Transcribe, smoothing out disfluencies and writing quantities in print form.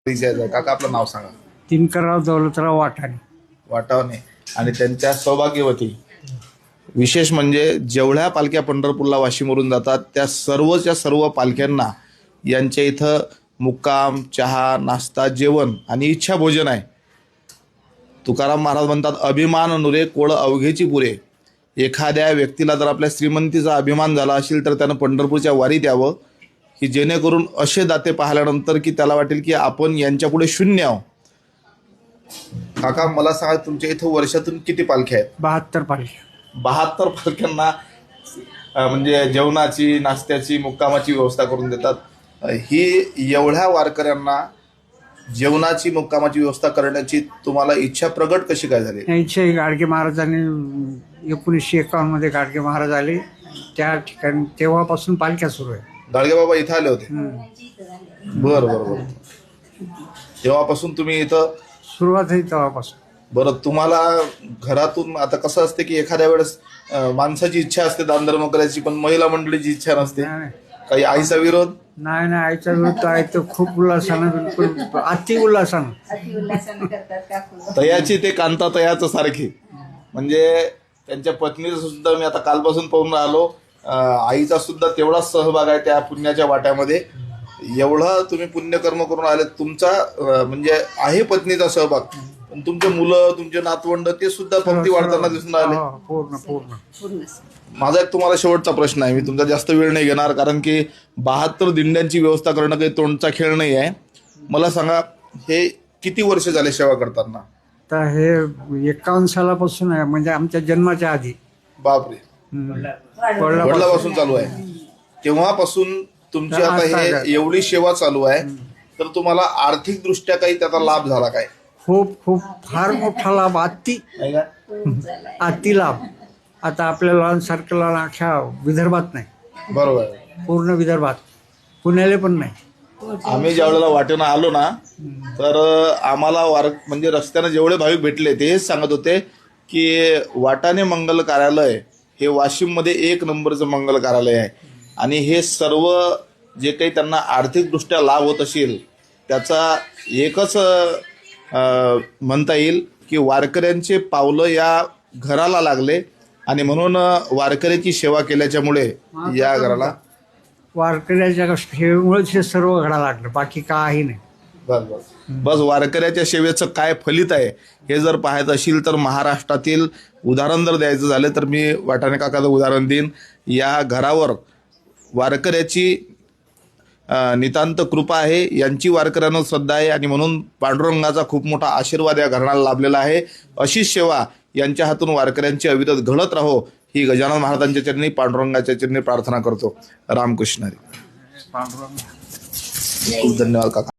परिचयाचा आहे. काका आपलं नाव सांगा. दिनकरराव दौलतराव वाटाणे. वाटावणे आणि त्यांच्या सौभाग्यवती. विशेष म्हणजे जेवढ्या पालख्या पंढरपूरला वाशीमवरून जातात त्या सर्वच्या सर्व पालख्यांना यांच्या इथं मुक्काम, चहा, नाश्ता, जेवण आणि इच्छा भोजन आहे. तुकाराम महाराज म्हणतात, अभिमान नुरे कोळ अवघेची पुरे. एखाद्या व्यक्तीला जर आपल्या श्रीमंतीचा अभिमान झाला असेल तर त्यानं पंढरपूरच्या वारीत यावं, की जेणेकरून असे दाते पाहिल्यानंतर की त्याला वाटेल की आपण यांच्यापुढे शून्य आहोत. काका मला सांगा, तुमच्या इथं वर्षातून किती पालख्या आहेत? 72 पालख्या. 72 पालख्यांना म्हणजे जेवणाची, नाश्त्याची, मुक्कामाची व्यवस्था करून देतात. ही एवढ्या वारकऱ्यांना जेवणाची, मुक्कामाची व्यवस्था करण्याची तुम्हाला इच्छा प्रगट कशी काय झाली? यांचे गाडगे महाराजांनी 1951 मध्ये गाडगे महाराज आले. त्या ठिकाणी तेव्हापासून पालख्या सुरू आहे. गाडगे बाबा इथं आले होते. बरं बरं बरं. तेव्हापासून तुम्ही इथं सुरुवात आहे तेव्हापासून. बरं, तुम्हाला घरातून आता कसं असते की एखाद्या वेळेस माणसाची इच्छा असते दानधर्म करायची, पण महिला मंडळीची इच्छा नसते. काही आईचा विरोध? नाही, आईचा विरोध आहे तर खूप उल्हासानं, बिलकुल अति उल्हासानं. तयाची ते कांता तयाचं सारखी. म्हणजे त्यांच्या पत्नीचं सुद्धा मी आता कालपासून पाहून राहिलो, आईचा सुद्धा तेवढाच सहभाग आहे त्या पुण्याच्या वाट्यामध्ये. एवढं तुम्ही पुण्यकर्म करून आले. तुमचा म्हणजे आहे पत्नीचा सहभाग, पण तुमचे मुलं, तुमचे नातवंड ते सुद्धा पंक्ती वाढताना दिसून आले. पूर्ण. माझा एक तुम्हाला शेवटचा प्रश्न आहे. मी तुमचा जास्त वेळ नाही घेणार, कारण की 72 दिंड्यांची व्यवस्था करणं काही तोंडचा खेळ नाही आहे. मला सांगा, हे किती वर्ष झाले सेवा करताना? तर हे 51 सालापासून आहे, म्हणजे आमच्या जन्माच्या आधी. बापरे, वडिलापासून चालू आहे. तेव्हापासून तुमची आता हे एवढी सेवा चालू आहे, तर तुम्हाला आर्थिक दृष्ट्या काही त्याचा लाभ झाला काय? खूप फार मोठा लाभ. अति लाभ. आता आपल्या लॉन सर्कलला अख्ख्या विदर्भात नाही. बरोबर. पूर्ण विदर्भात, पुण्याला पण नाही. आम्ही ज्या वेळेला वाटेनं आलो ना, तर आम्हाला म्हणजे रस्त्यानं जेवढे भाविक भेटले ते हेच सांगत होते की वाटाणे मंगल कार्यालय हे वाशिममध्ये 1 नंबरचं मंगल कार्यालय आहे. आणि हे सर्व जे काही त्यांना आर्थिकदृष्ट्या लाभ होत असेल त्याचा एकच म्हणता येईल की वारकऱ्यांचे पावलं या घराला लागले, आणि म्हणून वारकऱ्याची सेवा केल्याच्यामुळे या घराला, वारकऱ्याच्या सेवेमुळेच हे सर्व घडा लागलं, बाकी काही नाही. बस वारकऱ्याच्या सेवेचं काय फलित आहे हे जर पाहायचं असेल तर महाराष्ट्रातील उदाहरण जर द्यायचं झालं तर मी वाटाणे काकाचं उदाहरण देईन. या घरावर वारकऱ्याची नितांत कृपा आहे, यांची वारकऱ्यांना श्रद्धा आहे, आणि म्हणून पांडुरंगाचा खूप मोठा आशीर्वाद या घराला लाभलेला आहे. अशीच सेवा यांच्या हातून वारकऱ्यांची अविरत घडत राहो ही गजानन महाराजांच्या चरणी, पांडुरंगाच्या चरणी प्रार्थना करतो. रामकृष्ण हरी. खूप धन्यवाद काका.